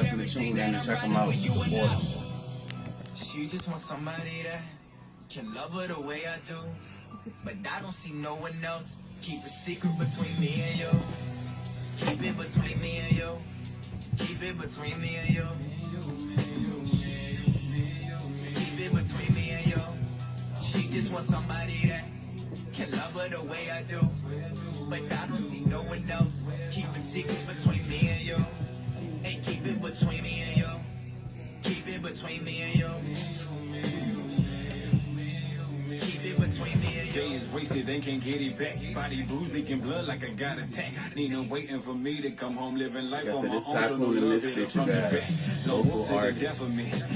definitely tune in and check them out and support them. She just wants somebody that can love her the way I do, but I don't see no one else. Keep a secret between me and you. Keep it between me and you. Keep it between me and you. Keep it between me and you. She just wants somebody that can love her the way I do, but I don't see no one else. Keep a secret between me and you. Hey, keep it between me and you. Keep it between me and you. Keep it between me and you. Day is wasted and can't get it back. Body bruised, leaking blood like I got attacked. Need no waiting for me to come home, living life on my own. Tycoon the Misfit, you got local artists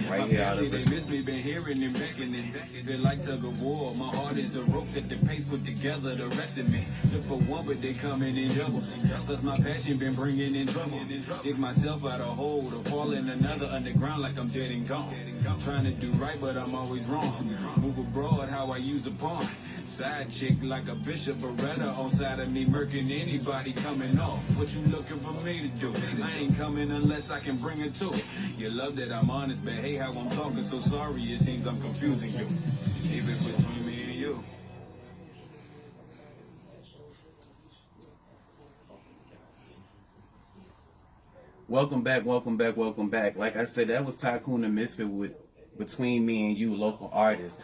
right here out of They Richmond. miss me, been hearing and beckoning. Feel like tug of war. My heart is the ropes at the pace put together the rest of me. Look for one, but they coming in doubles. Plus my passion been bringing in trouble. Dig myself out of hole to fall in another underground like I'm dead and gone. Trying to do right, but I'm always wrong. Move abroad, how I use a pawn. Side chick like a Bishop Beretta on side of me, murking anybody coming off. What you looking for me to do? I ain't coming unless I can bring it to it. You love that I'm honest, but hey, how I'm talking so sorry, it seems I'm confusing you. Keep it between me and you. Welcome back, welcome back, welcome back. Like I said, that was Tycoon the Misfit with Between Me and You, local artists.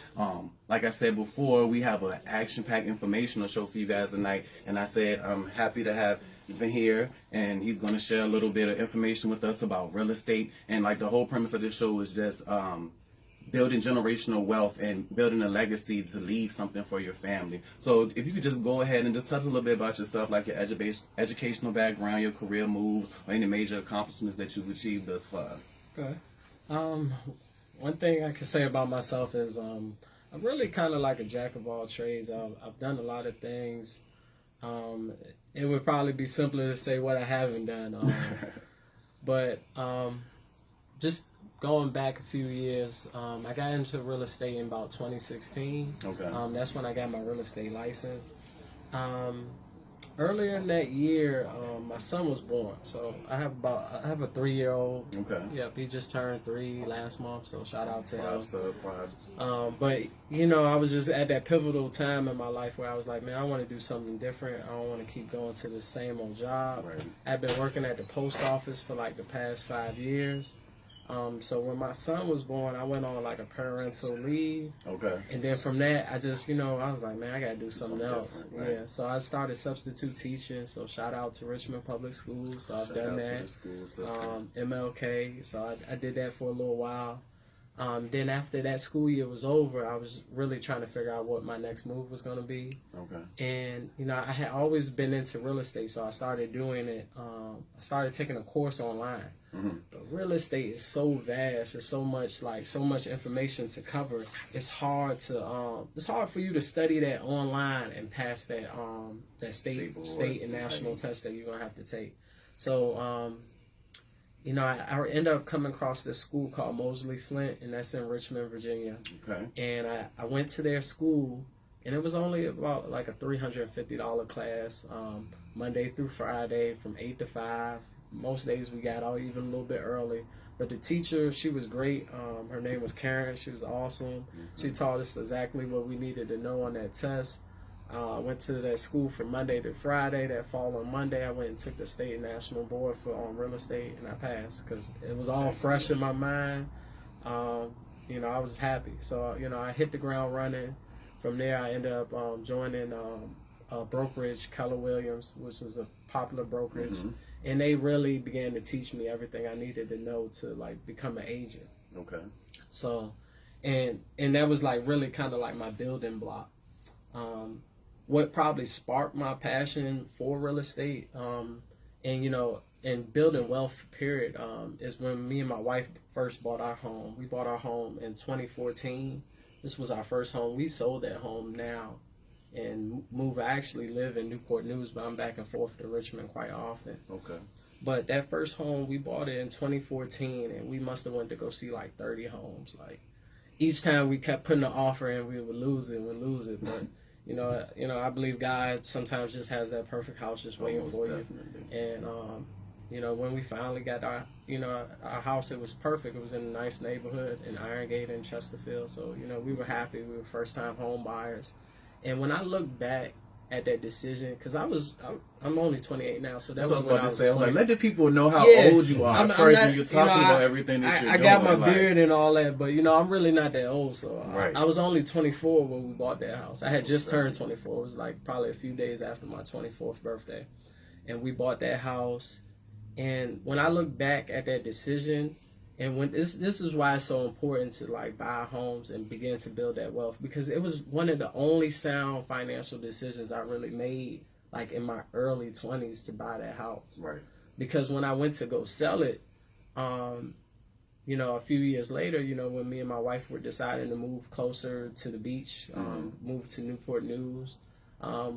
Like I said before, we have an action-packed informational show for you guys tonight, and I said I'm happy to have Ethan here, and he's going to share a little bit of information with us about real estate. And like the whole premise of this show is just building generational wealth and building a legacy to leave something for your family. So if you could just go ahead and just touch a little bit about yourself, like your educational background, your career moves, or any major accomplishments that you've achieved thus far. Okay. One thing I can say about myself is I'm really kind of like a jack of all trades. I've done a lot of things. It would probably be simpler to say what I haven't done. But just going back a few years, I got into real estate in about 2016. Okay. That's when I got my real estate license. Earlier in that year, my son was born. So I have a 3-year-old. Okay. Yep, he just turned 3 last month. So shout out to him. Props. But you know, I was just at that pivotal time in my life where I was like, man, I want to do something different. I don't want to keep going to the same old job. Right. I've been working at the post office for like the past 5 years. So when my son was born, I went on like a parental leave. Okay. And then from that, I just, you know, I was like, man, I got to do something else. Right. Yeah. So I started substitute teaching. So shout out to Richmond Public Schools. So I've done that. MLK. So I did that for a little while. Then after that school year was over, I was really trying to figure out what my next move was going to be. Okay. And, you know, I had always been into real estate, so I started doing it. I started taking a course online. Mm-hmm. But real estate is so vast. It's so much information to cover. It's hard for you to study that online and pass that state and national test that you're going to have to take. So, you know, I ended up coming across this school called Mosley Flint, and that's in Richmond, Virginia. Okay. And I went to their school, and it was only about like a $350 class, Monday through Friday from 8 to 5. Most days we got out even a little bit early. But the teacher, she was great. Her name was Karen. She was awesome. Mm-hmm. She taught us exactly what we needed to know on that test. I went to that school from Monday to Friday. That following Monday, I went and took the state and national board on real estate, and I passed because it was all fresh in my mind. You know, I was happy. So, you know, I hit the ground running. From there, I ended up joining a brokerage, Keller Williams, which is a popular brokerage. Mm-hmm. And they really began to teach me everything I needed to know to, like, become an agent. Okay. So, and that was, like, really kind of like my building block. What probably sparked my passion for real estate, and, you know, and building wealth, period, is when me and my wife first bought our home. We bought our home in 2014. This was our first home. We sold that home now and moved. I actually live in Newport News, but I'm back and forth to Richmond quite often. Okay. But that first home, we bought it in 2014, and we must have went to go see like 30 homes. Like, each time we kept putting an offer in, we would lose it. But you know, I believe God sometimes just has that perfect house just waiting for you. And You know, when we finally got our house, it was perfect. It was in a nice neighborhood in Iron Gate and Chesterfield. So, you know, we were happy. We were first-time home buyers. And when I look back at that decision, because I'm only 28 now, so that was when I was 20. Like, let the people know how Yeah. old you are I'm first not- when you're talking about everything that you're I doing. got my like, beard and all that, but, you know, I'm really not that old. So Right. I was only 24 when we bought that house. I had just turned 24. It was like probably a few days after my 24th birthday. And we bought that house. And when I look back at that decision, and when this is why it's so important to like buy homes and begin to build that wealth, because it was one of the only sound financial decisions I really made like in my early 20s to buy that house. Right. Because when I went to go sell it, you know, a few years later, you know, when me and my wife were deciding to move closer to the beach, move to Newport News,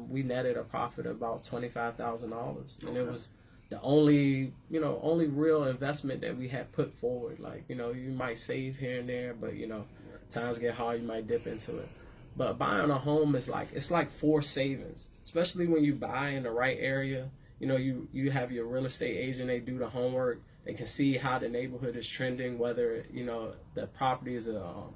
we netted a profit of about $25,000, and it was the only real investment that we had put forward. Like, you know, you might save here and there, but, you know, times get hard, you might dip into it. But buying a home is like, it's like forced savings, especially when you buy in the right area. You know, you have your real estate agent, they do the homework. They can see how the neighborhood is trending, whether, you know, the property is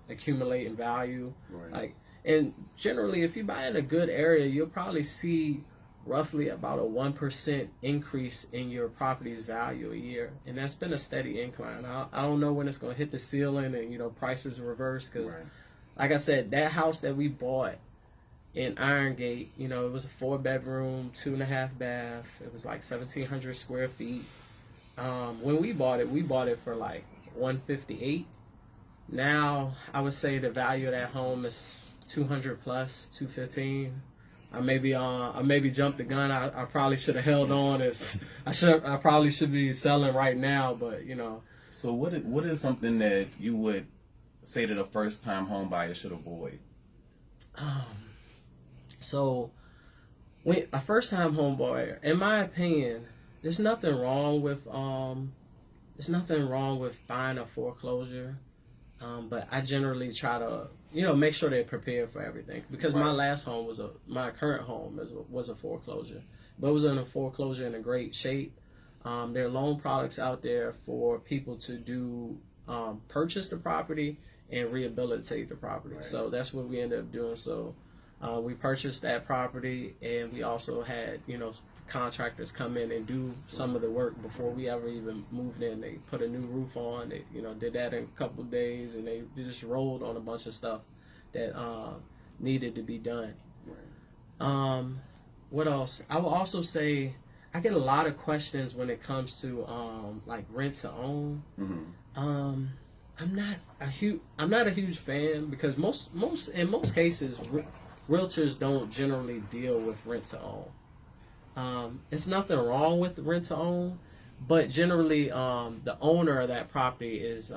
accumulating value. Right. Like, and generally, if you buy in a good area, you'll probably see roughly about a 1% increase in your property's value a year, and that's been a steady incline. I don't know when it's going to hit the ceiling and, you know, prices reverse, because like I said, that house that we bought in Iron Gate, you know, it was a 4-bedroom, 2.5 bath. It was like 1,700 square feet. When we bought it for like $158. Now I would say the value of that home is $200 plus, $215. I maybe jumped the gun. I probably should have held on. I probably should be selling right now, but, you know. So what is something that you would say that a first time home buyer should avoid? So when a first time home buyer, in my opinion, there's nothing wrong with buying a foreclosure. But I generally try to, you know, make sure they're prepared for everything, because my last home my current home was a foreclosure, but it was in a foreclosure in a great shape. There are loan products out there for people to do, purchase the property and rehabilitate the property. Right. So that's what we ended up doing. So we purchased that property, and we also had, you know, contractors come in and do some of the work before we ever even moved in. They put a new roof on. They, you know, did that in a couple of days, and they just rolled on a bunch of stuff that needed to be done. Right. What else? I will also say I get a lot of questions when it comes to like rent to own. Mm-hmm. I'm not a huge fan, because in most cases realtors don't generally deal with rent to own. It's nothing wrong with rent to own, but generally the owner of that property is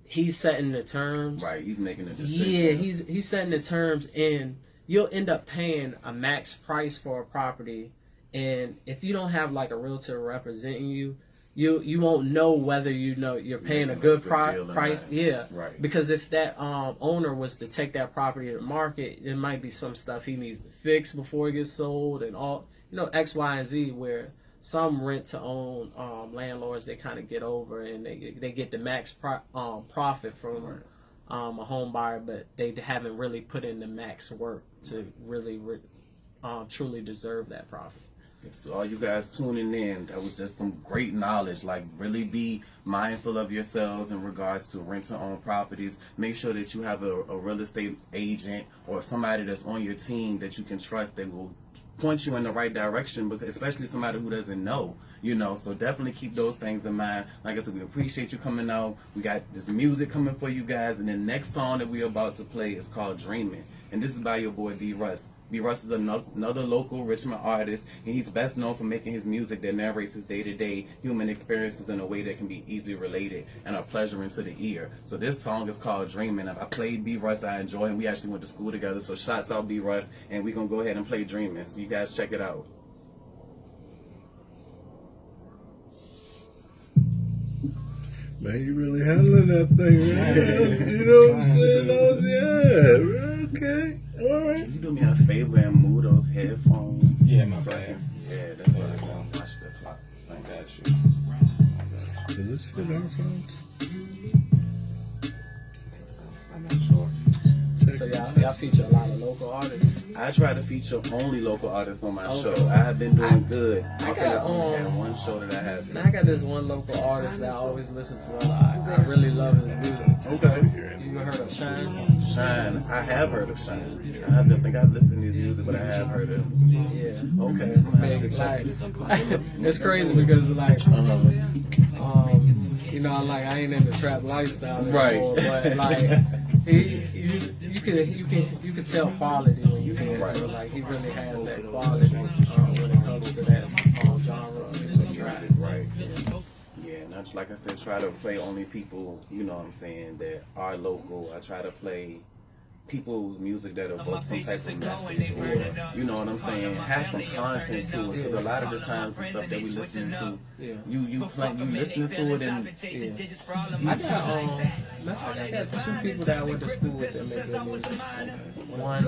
he's setting the terms. Right, he's making the decision. Yeah, he's setting the terms, and you'll end up paying a max price for a property, and if you don't have like a realtor representing you, you won't know whether you're paying a good price. Yeah, right. Because if that owner was to take that property to the market, it might be some stuff he needs to fix before it gets sold, and all, you know, X, Y, and Z. Where some rent to own landlords, they kind of get over, and they get the max profit from a home buyer, but they haven't really put in the max work to really truly deserve that profit. So all you guys tuning in, that was just some great knowledge. Like, really be mindful of yourselves in regards to rent to own properties. Make sure that you have a real estate agent or somebody that's on your team that you can trust, that will point you in the right direction, because especially somebody who doesn't know, you know. So definitely keep those things in mind. Like I said, we appreciate you coming out. We got this music coming for you guys, and the next song that we're about to play is called Dreaming, and this is by your boy B Russ. B Russ is another local Richmond artist, and he's best known for making his music that narrates his day-to-day human experiences in a way that can be easily related and are pleasuring to the ear. So this song is called Dreaming. If I played B Russ, I enjoy him. We actually went to school together, so shouts out B Russ, and we're going to go ahead and play Dreaming. So you guys check it out. Man, you really handling that thing, man. You know what I'm saying? Okay. All right. Can you do me a favor and move those headphones? Yeah, my bad. Yeah, that's what I want. Watch the clock. I got you. Does this fit our songs? I'm not sure. So y'all feature a lot of local artists. I try to feature only local artists on my Okay. show. I have been doing good. I think got, I've only had one show that I have. Now I got this one local artist that I always listen to a lot. I really love his music. Okay. You heard of Shine? Shine. I have heard of Shine. I don't think I've listened to his music, but I have heard of him. Yeah. Okay. I'm gonna have to Big, check like, this. it's crazy because like you know, I ain't in the trap lifestyle anymore, Right. but like you can tell quality when you hear it. Right. So like he really has that quality when it comes to that genre of music trap. Right. Yeah, and I, like I said, try to play only people, you know what I'm saying, that are local. I try to play people's music that evoke some type of message, or, you know what I'm saying, have some content to it. Because a lot of the times the stuff that we listen to, Yeah. you listening to it and I got two people that I went to school with that make good music. One,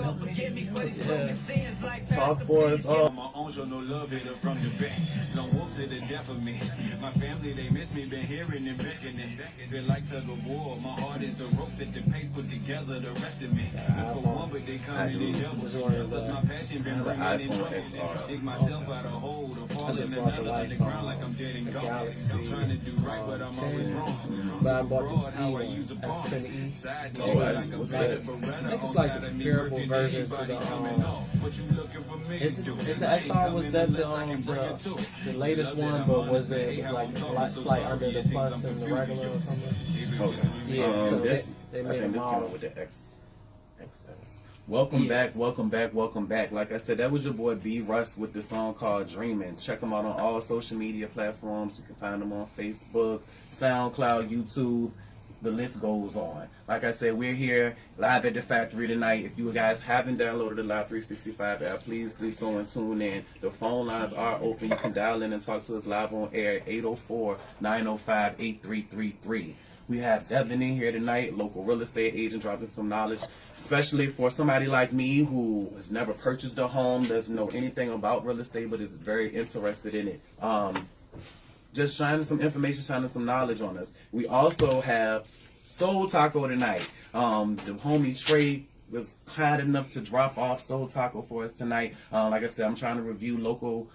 Talk Boys. On my own show, no love hitter from the back. No wolf to the death of me. My family, they miss me, been hearing and beckoning. Feel like tug of war. My heart is the ropes at the pace put together the rest of me. Look for one, but they come in doubles. Plus my passion been bringing in trouble. Dig myself out of hole or fall in another underground like I'm dead and gone. I'm trying to do right, but I'm always wrong. but I bought Broad, the how I E use a one. palm. That's 10E. Side Oh, note, I- like a what's bishop that? Beretta. I think it's On like side the of me, comparable working version to anybody the, coming off. What you looking for me Is to do? the XR, was that the latest one, but was it like slight under the plus and the regular or something? Okay. Yeah, so this, they I made think a this came model. up with the XS. Welcome back, welcome back, welcome back. Like I said, that was your boy B Russ with the song called Dreamin'. Check him out on all social media platforms. You can find him on Facebook, SoundCloud, YouTube. The list goes on. Like I said, we're here live at the factory tonight. If you guys haven't downloaded the Live 365 app, please do so and tune in. The phone lines are open. You can dial in and talk to us live on air at 804-905-8333. We have Devin in here tonight, local real estate agent, dropping some knowledge, especially for somebody like me who has never purchased a home, doesn't know anything about real estate, but is very interested in it. Just shining some information, shining some knowledge on us. We also have Soul Taco tonight. The homie Trey was kind enough to drop off Soul Taco for us tonight. Like I said, I'm trying to review local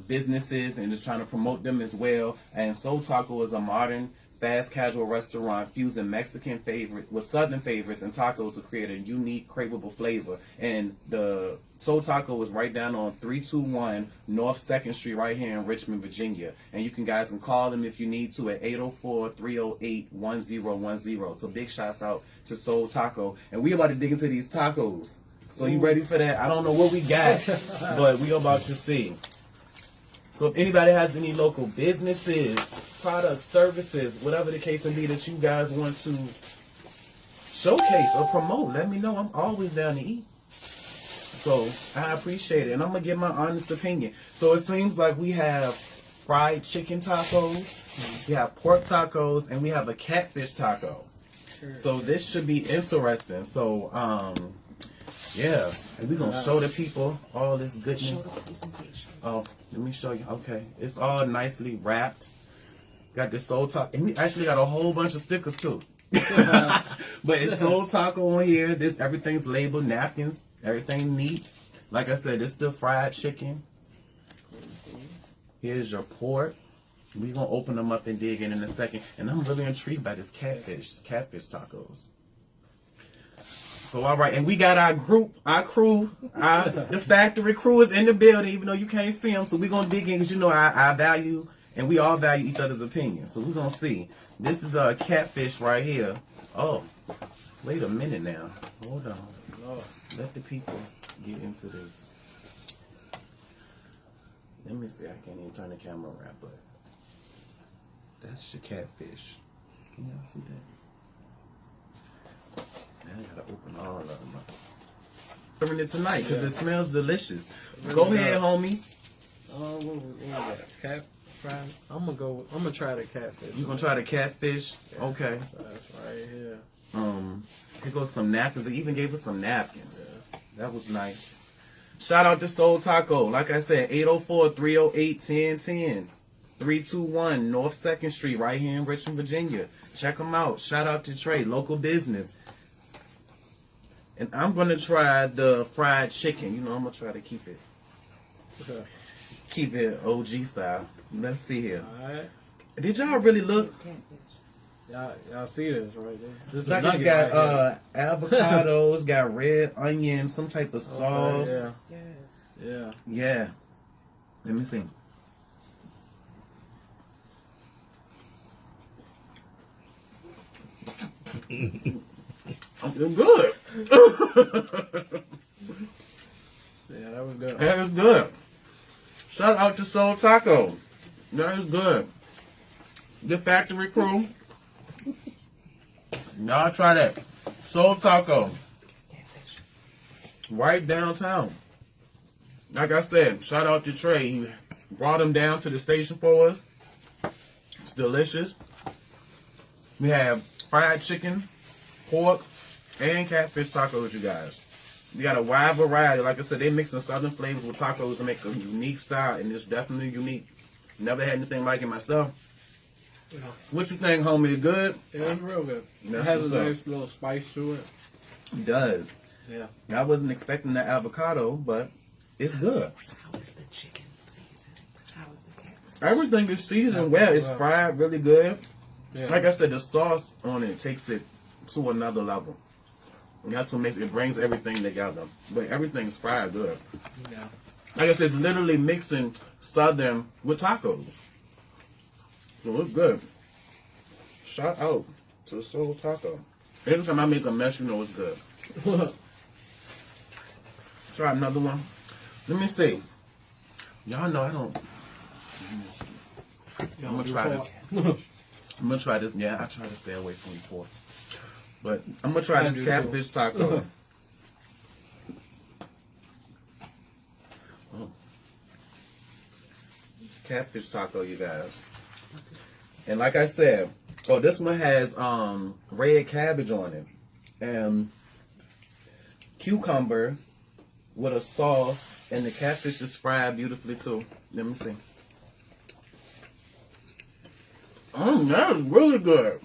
businesses and just trying to promote them as well. And Soul Taco is a modern, fast casual restaurant fusing Mexican favorite with Southern favorites and tacos to create a unique, craveable flavor. And the Soul Taco is right down on 321 North 2nd Street right here in Richmond, Virginia. And you guys can call them if you need to at 804-308-1010. So big shouts out to Soul Taco. And we about to dig into these tacos. So you ready for that? I don't know what we got, but we about to see. So if anybody has any local businesses, products, services, whatever the case may be that you guys want to showcase or promote, let me know. I'm always down to eat. So I appreciate it. And I'm going to give my honest opinion. So it seems like we have fried chicken tacos, we have pork tacos, and we have a catfish taco. So this should be interesting. So, yeah. And we're going to show the people all this goodness. Oh, let me show you. Okay. It's all nicely wrapped. Got this Soul Taco. And we actually got a whole bunch of stickers too. But it's Soul Taco on here. This everything's labeled, napkins, everything neat. Like I said, it's the fried chicken. Here's your pork. We're gonna open them up and dig in a second. And I'm really intrigued by this catfish tacos. So all right, and we got our crew, the factory crew is in the building, even though you can't see them. So we're gonna dig in because you know I value, and we all value each other's opinion. So we're gonna see. This is a catfish right here. Oh, wait a minute now. Hold on. Let the people get into this. Let me see. I can't even turn the camera around, but that's your catfish. Can y'all see that? Now I gotta open all of them up. Serving it tonight because it smells delicious. Go ahead, homie. What we got? Cat fried. I'm gonna try the catfish. You gonna try the catfish? Okay. So that's right here. Here goes some napkins. They even gave us some napkins. That was nice. Shout out to Soul Taco. Like I said, 804-308-1010. 321 North 2nd Street, right here in Richmond, Virginia. Check them out. Shout out to Trey, local business. And I'm going to try the fried chicken. You know, I'm going to try to keep it OG style. Let's see here. Alright. Did y'all really look? Y'all see this, right? This is a Like it's nugget got right avocados, got red onion, some type of sauce. yeah. Yeah. Yeah. Let me see. I'm feeling good. Yeah, that was good. That is good. Shout out to Soul Taco. That is good. The factory crew. Y'all try that. Soul Taco. Right downtown. Like I said, shout out to Trey. He brought them down to the station for us. It's delicious. We have fried chicken, pork, and catfish tacos, you guys. You got a wide variety. Like I said, they mix the southern flavors with tacos to make a unique style, and it's definitely unique. Never had anything like it myself. Yeah. What you think, homie? It good? It was real good. That's It has a what's up. nice little spice to it. It does. Yeah. I wasn't expecting the avocado, but it's good. How is the chicken seasoned? How is the cat? Everything is seasoned well. It's fried really good. Yeah. Like I said, the sauce on it takes it to another level. And that's what makes it brings everything together. But everything's fried good. Yeah. Like I said, it's literally mixing southern with tacos. So it's good. Shout out to Soul Taco. Every time I make a mess, you know it's good. Try another one. Let me see. Y'all know I don't. I'm gonna try this. I'm gonna try this. Yeah, I try to stay away from pork. But I'm gonna try I this do catfish taco. Oh. Catfish taco, you guys. And like I said, oh, this one has red cabbage on it and cucumber with a sauce, and the catfish is fried beautifully too. Let me see. That is really good.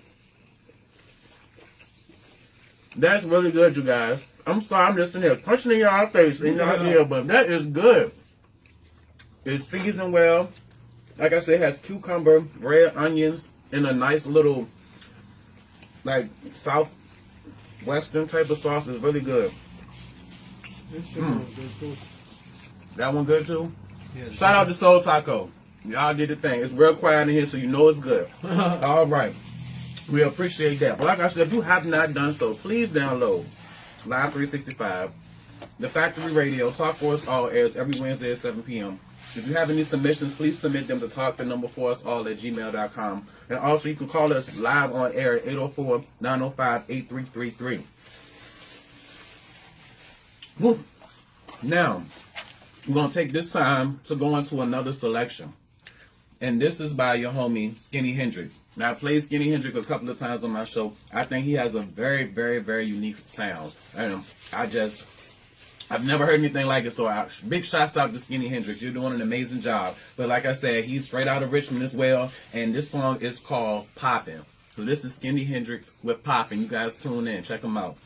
That's really good, you guys. I'm sorry, I'm just in here punching in y'all face in y'all ear, but that is good. It's seasoned well. Like I said, it has cucumber, red onions, and a nice little, like, southwestern type of sauce. It's really good. This chicken was good too. That one good too? Yeah, Shout out to Soul Taco. Y'all did the thing. It's real quiet in here, so you know it's good. All right. We appreciate that. But like I said, if you have not done so, please download Live 365, the Factory Radio. Talk For Us All airs every Wednesday at 7 p.m. If you have any submissions, please submit them to talkthenumberforusall@gmail.com. And also, you can call us live on air at 804-905-8333. Woo. Now, we're going to take this time to go into another selection. And this is by your homie, Skinny Hendrix. Now, I played Skinny Hendrix a couple of times on my show. I think he has a very, very, very unique sound. And I've never heard anything like it, so big shots out to Skinny Hendrix. You're doing an amazing job. But like I said, he's straight out of Richmond as well, and this song is called Poppin'. So this is Skinny Hendrix with Poppin'. You guys tune in. Check him out.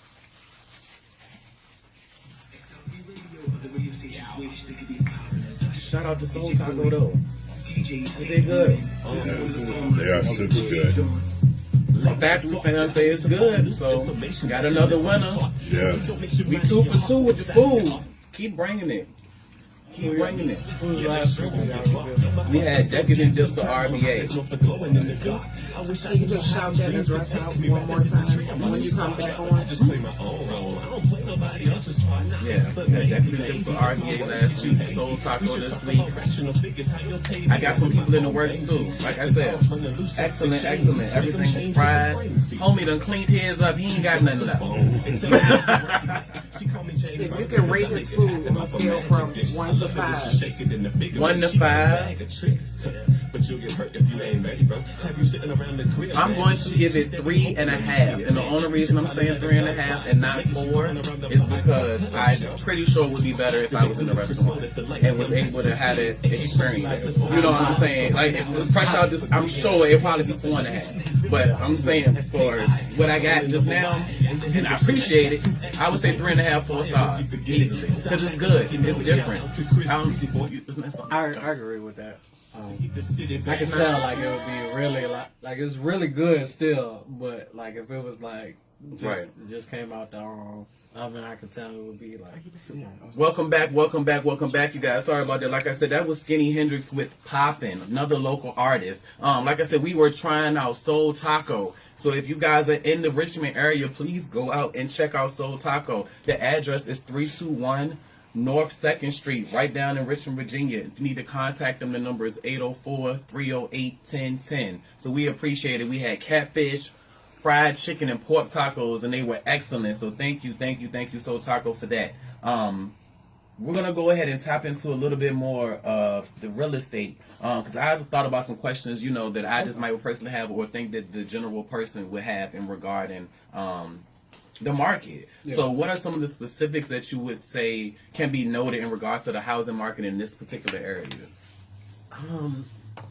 Shout out to Soul Taco, though. They good. They are super good. The Factory fans say it's good, so got another winner. Yeah. We 2 for 2 with the food. Keep bringing it. Keep bringing it. Who's last week? We had Decadent Dips of RBA. Can you just shout that address out one more time when you come back on? Yeah, we had Decadent Dips of RBA last week. Soul Taco this week. I got some people in the works too. Like I said, excellent, excellent. Everything is fried. Homie done cleaned his up. He ain't got nothing left. If you can rate his food on a scale from 1 to 5. 1 to 5. but you'll get hurt if you ain't made, bro. Have you sitting around the crib? I'm going to give it 3.5, and the only reason I'm saying 3.5 and not 4 is because I'm pretty sure it would be better if I was in the restaurant and was able to have that experience. You know what I'm saying? Like, if it was fresh out, this, I'm sure it'd probably be 4.5. But I'm saying for what I got just now, and I appreciate it, I would say 3.5, 4 stars easily because it's good, it's different. I agree with that. I can tell like it would be really like it's really good still, but like if it was like just came out the oven, I could tell it would be like super. Welcome back, you guys. Sorry about that. Like I said, that was Skinny Hendrix with Poppin', another local artist. Like I said, we were trying out Soul Taco. So if you guys are in the Richmond area, please go out and check out Soul Taco. The address is 321 North 2nd Street, right down in Richmond, Virginia. If you need to contact them, the number is 804-308-1010. So we appreciate it. We had catfish, fried chicken, and pork tacos, and they were excellent. So thank you, Soul Taco, for that. We're going to go ahead and tap into a little bit more of the real estate. Because I thought about some questions, you know, that I just might personally have or think that the general person would have in regarding the market. Yeah. So what are some of the specifics that you would say can be noted in regards to the housing market in this particular area?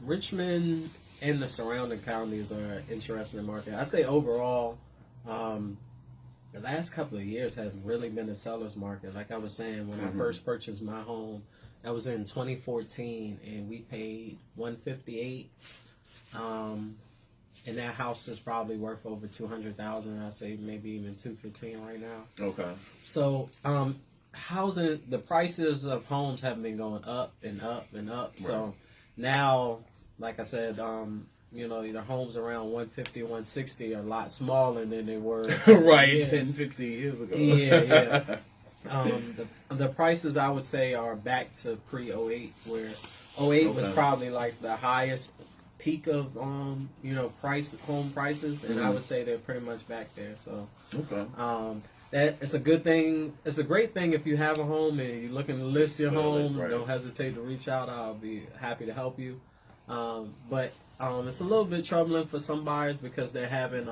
Richmond and the surrounding counties are an interesting market. I say overall, the last couple of years have really been a seller's market. Like I was saying, when I first purchased my home, that was in 2014, and we paid $158. And that house is probably worth over $200,000. I say maybe even $215 right now. Okay. So, housing, the prices of homes have been going up and up and up. Right. So now, like I said, you know, the homes around 150, 160 are a lot smaller than they were. Right, 10, 15 years ago. Yeah. The prices I would say are back to pre-08, where 08 was probably like the highest peak of home prices, and I would say they're pretty much back there. So that it's a good thing. It's a great thing if you have a home and you're looking to list your home. Right. Don't hesitate to reach out. I'll be happy to help you. But it's a little bit troubling for some buyers because they're having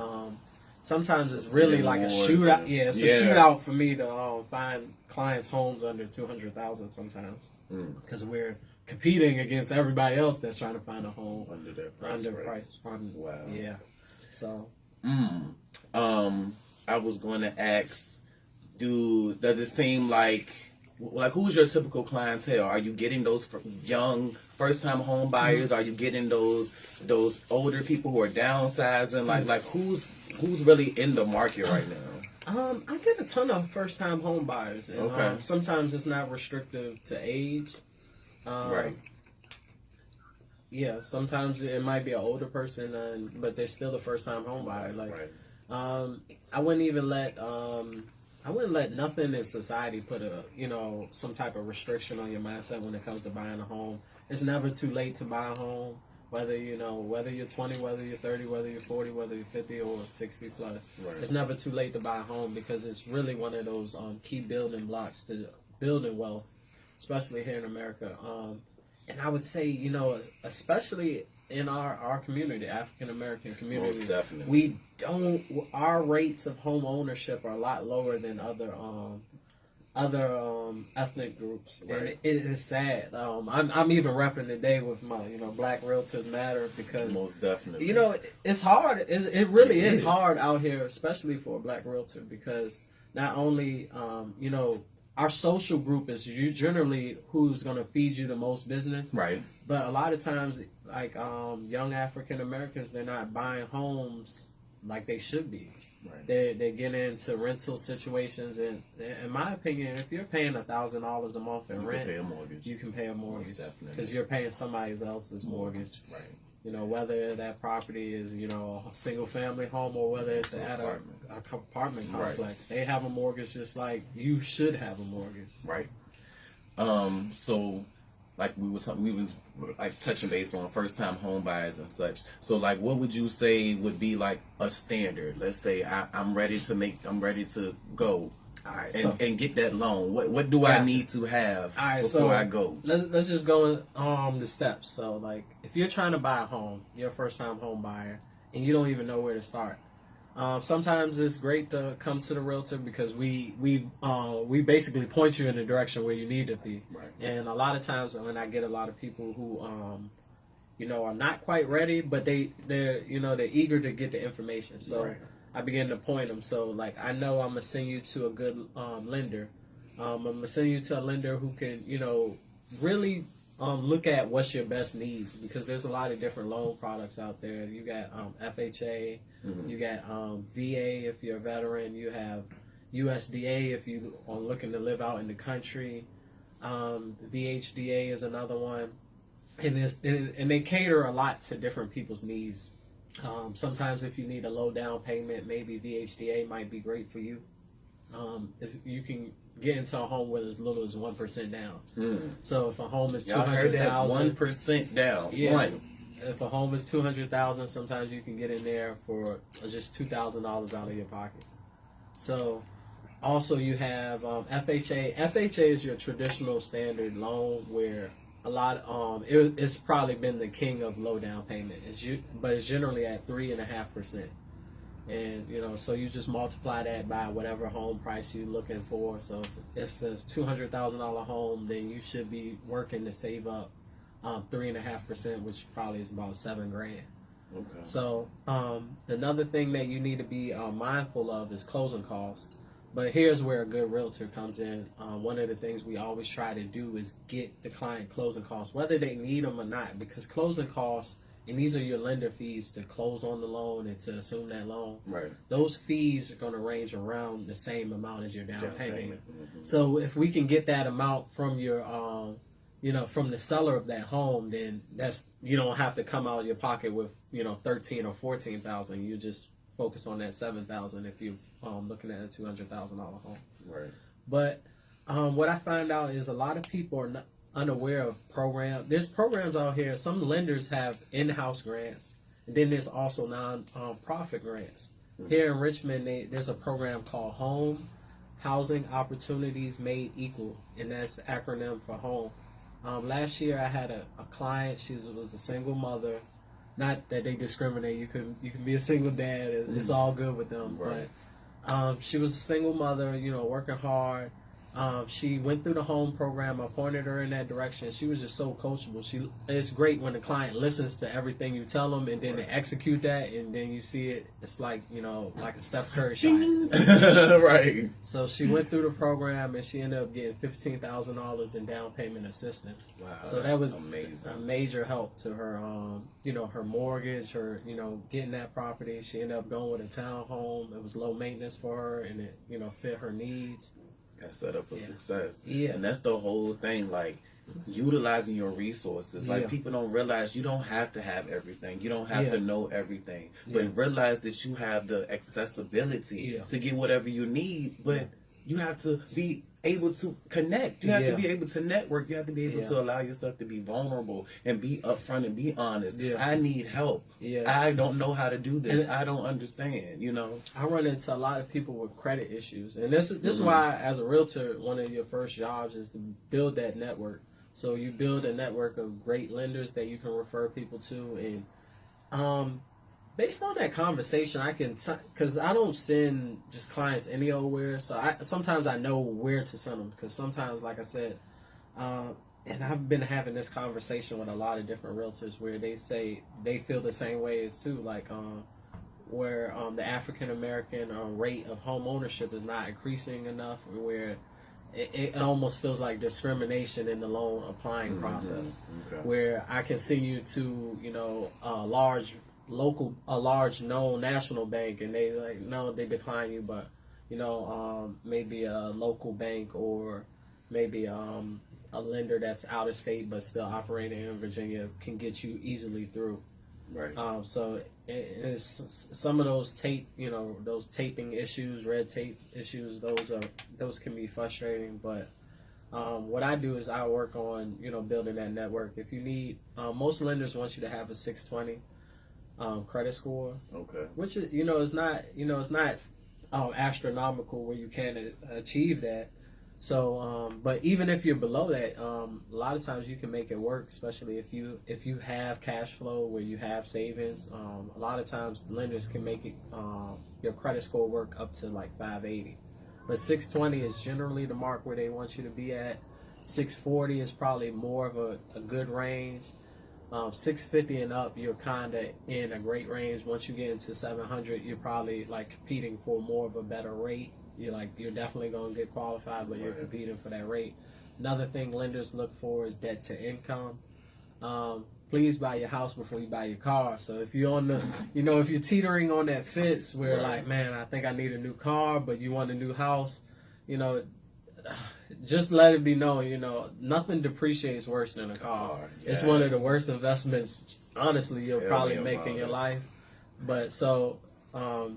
sometimes it's really like a shootout. Yeah, it's a shootout for me to find clients' homes under $200,000 sometimes because we're competing against everybody else that's trying to find a home under price. Wow. Yeah. So. I was going to ask, does it seem like who's your typical clientele? Are you getting those young first-time home buyers? Are you getting those older people who are downsizing? Like who's really in the market right now? I get a ton of first-time home buyers, and sometimes it's not restrictive to age. Right. Yeah, sometimes it might be an older person, but they're still the first-time home buyer. I wouldn't even let nothing in society put some type of restriction on your mindset when it comes to buying a home. It's never too late to buy a home, whether you're 20, whether you're 30, whether you're 40, whether you're 50 or 60 plus. Right. It's never too late to buy a home because it's really one of those key building blocks to building wealth, especially here in America. And I would say, especially in our community, African American community, most definitely, our rates of home ownership are a lot lower than other ethnic groups, right. And it is sad. I'm even repping today with my Black Realtors Matter because most definitely, it's hard. It really is hard out here, especially for a Black realtor, because not only our social group is generally who's going to feed you the most business. Right. But a lot of times, like young African Americans, they're not buying homes like they should be. Right. They're getting into rental situations, and in my opinion, if you're paying $1,000 a month in rent, you can pay a mortgage because you're paying somebody else's mortgage. Right. Whether that property is, a single family home or whether it's at a apartment complex, right. They have a mortgage just like you should have a mortgage. Right. So like we was like touching base on first time home buyers and such. So like what would you say would be like a standard? Let's say I'm ready to go. All right, and get that loan? What do I Gotcha. need to have All right, before so I go? Let's just go the steps. So like, if you're trying to buy a home, you're a first time home buyer, and you don't even know where to start. Sometimes it's great to come to the realtor because we basically point you in the direction where you need to be. Right. And a lot of times when I get a lot of people who are not quite ready, but they're eager to get the information. So Right. I begin to point them. So like, I know I'm gonna send you to a good lender. I'm gonna send you to a lender who can really look at what's your best needs, because there's a lot of different loan products out there. You got FHA, you got VA if you're a veteran, you have USDA if you are looking to live out in the country. VHDA is another one, and they cater a lot to different people's needs. Sometimes if you need a low down payment, maybe VHDA might be great for you. If you can get into a home with as little as 1% down. So if a home is Y'all heard that? 200,000, 1% down. Yeah. One. if a home is 200,000, sometimes you can get in there for just $2,000 out of your pocket. So also you have FHA. FHA is your traditional standard loan where a lot it's probably been the king of low down payment. But it's generally at 3.5%. And so you just multiply that by whatever home price you're looking for. So if it's a $200,000 home, then you should be working to save up 3.5%, which probably is about $7,000. Okay. So another thing that you need to be mindful of is closing costs. But here's where a good realtor comes in. One of the things we always try to do is get the client closing costs, whether they need them or not, because closing costs, and these are your lender fees to close on the loan and to assume that loan. Right. Those fees are going to range around the same amount as your down payment. Mhm. So if we can get that amount from your, from the seller of that home, then you don't have to come out of your pocket with, 13 or 14,000. You just focus on that 7,000 if you're looking at a $200,000 home. Right. But what I find out is a lot of people are not unaware of programs. There's programs out here. Some lenders have in-house grants, and then there's also non-profit grants. Here in Richmond, there's a program called Home Housing Opportunities Made Equal, and that's the acronym for HOME. Last year, I had a client. She was a single mother. Not that they discriminate. You can be a single dad. It's all good with them. Right. But she was a single mother, working hard. She went through the home program. I pointed her in that direction. She was just so coachable. It's great when the client listens to everything you tell them and then they execute that, and then you see it. It's like, like a Steph Curry shot. Right. So she went through the program and she ended up getting $15,000 in down payment assistance. Wow. So that was amazing. a major help to her, her mortgage, her, getting that property. She ended up going with a townhome. It was low maintenance for her, and it, fit her needs. Got set up for success. Yeah. And that's the whole thing, like utilizing your resources. Like people don't realize you don't have to have everything. You don't have to know everything. But realize that you have the accessibility to get whatever you need. But you have to be able to connect. You have to be able to network. You have to be able to allow yourself to be vulnerable and be upfront and be honest. I need help. I don't know how to do this. And I don't understand, I run into a lot of people with credit issues. And this is why, as a realtor, one of your first jobs is to build that network. So you build a network of great lenders that you can refer people to. And based on that conversation, I can, because I don't send just clients any old where. So sometimes I know where to send them, because sometimes, like I said, and I've been having this conversation with a lot of different realtors where they say they feel the same way too, like where the African American rate of home ownership is not increasing enough, where it almost feels like discrimination in the loan applying process, where I can send you to a large known national bank, and they they decline you, but maybe a local bank or maybe a lender that's out of state but still operating in Virginia can get you easily through. Right. So it's some of those those taping issues, red tape issues. Those can be frustrating. But what I do is I work on building that network. If you need, most lenders want you to have a 620 credit score. Okay. Which is it's not astronomical where you can achieve that. So, but even if you're below that, a lot of times you can make it work, especially if you have cash flow where you have savings. A lot of times lenders can make it your credit score work up to like 580, but 620 is generally the mark where they want you to be at. 640 is probably more of a good range. 650 and up, you're kind of in a great range. Once you get into 700, you're probably like competing for more of a better rate. You're definitely going to get qualified, but you're competing for that rate. Another thing lenders look for is debt to income. Please buy your house before you buy your car. So if you're on the, if you're teetering on that fence where like, man, I think I need a new car, but you want a new house, just let it be known, nothing depreciates worse than a car. It's one of the worst investments, honestly, you'll probably make in your life. But so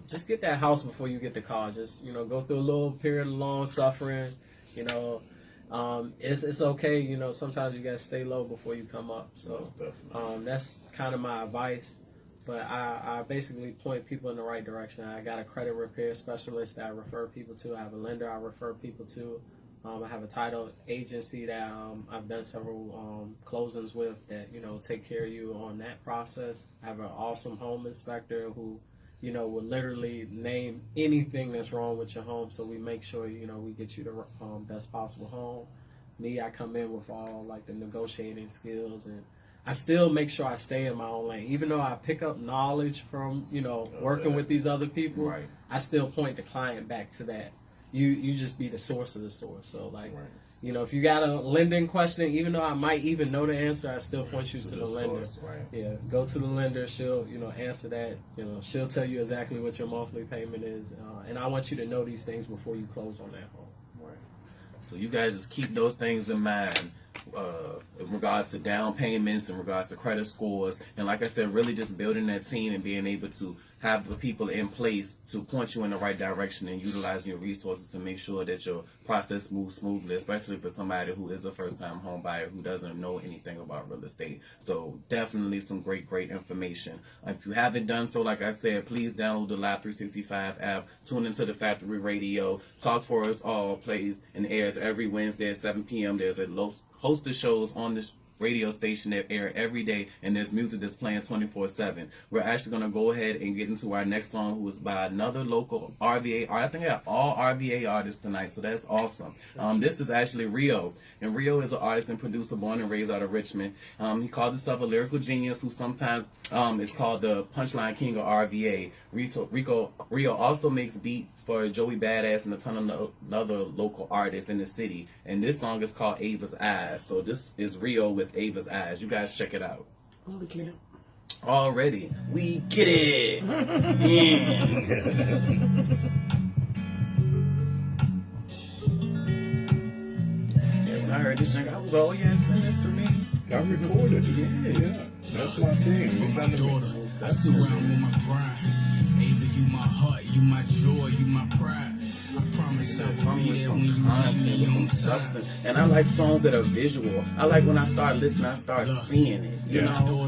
just get that house before you get the car. Just, go through a little period of long suffering. It's okay. Sometimes you got to stay low before you come up. So that's kind of my advice. But I basically point people in the right direction. I got a credit repair specialist that I refer people to. I have a lender I refer people to. I have a title agency that I've done several closings with that, take care of you on that process. I have an awesome home inspector who, will literally name anything that's wrong with your home. So we make sure, we get you the best possible home. Me, I come in with all like the negotiating skills, and I still make sure I stay in my own lane. Even though I pick up knowledge from, working with these other people, I still point the client back to that. You just be the source of the source. So like, if you got a lending question, even though I might even know the answer, I still point you to the lender. Source, Yeah, go to the lender. She'll, answer that. She'll tell you exactly what your monthly payment is. And I want you to know these things before you close on that home. So you guys just keep those things in mind in regards to down payments, in regards to credit scores, and like I said, really just building that team and being able to have the people in place to point you in the right direction and utilizing your resources to make sure that your process moves smoothly, especially for somebody who is a first-time home buyer who doesn't know anything about real estate. So definitely some great information. If you haven't done so, like I said, please download the Live 365 app, tune into the Factory Radio. Talk for Us All plays and airs every Wednesday at 7 p.m. There's a host of shows on this radio station that air every day, and there's music that's playing 24/7. We're actually going to go ahead and get into our next song, who is by another local RVA. I think I have all RVA artists tonight, so that's awesome. This is actually Rio, and Rio is an artist and producer born and raised out of Richmond. He called himself a lyrical genius who sometimes is called the Punchline King of RVA. Rio also makes beats for Joey Badass and a ton of other local artists in the city, and this song is called Ava's Eyes. So this is Rio with Ava's Eyes. You guys check it out. Oh, we can. Already, we get it. Yeah, when I heard this thing, I was, oh yeah, send this to me. I recorded it. Yeah. That's my team. For my daughter, I swear I'm on my grind. Ava, you my heart, you my joy, you my pride. I promise I'll be there when you need Content me with some on side. substance, and I like songs that are visual. I like when I start listening, I start seeing it. You know.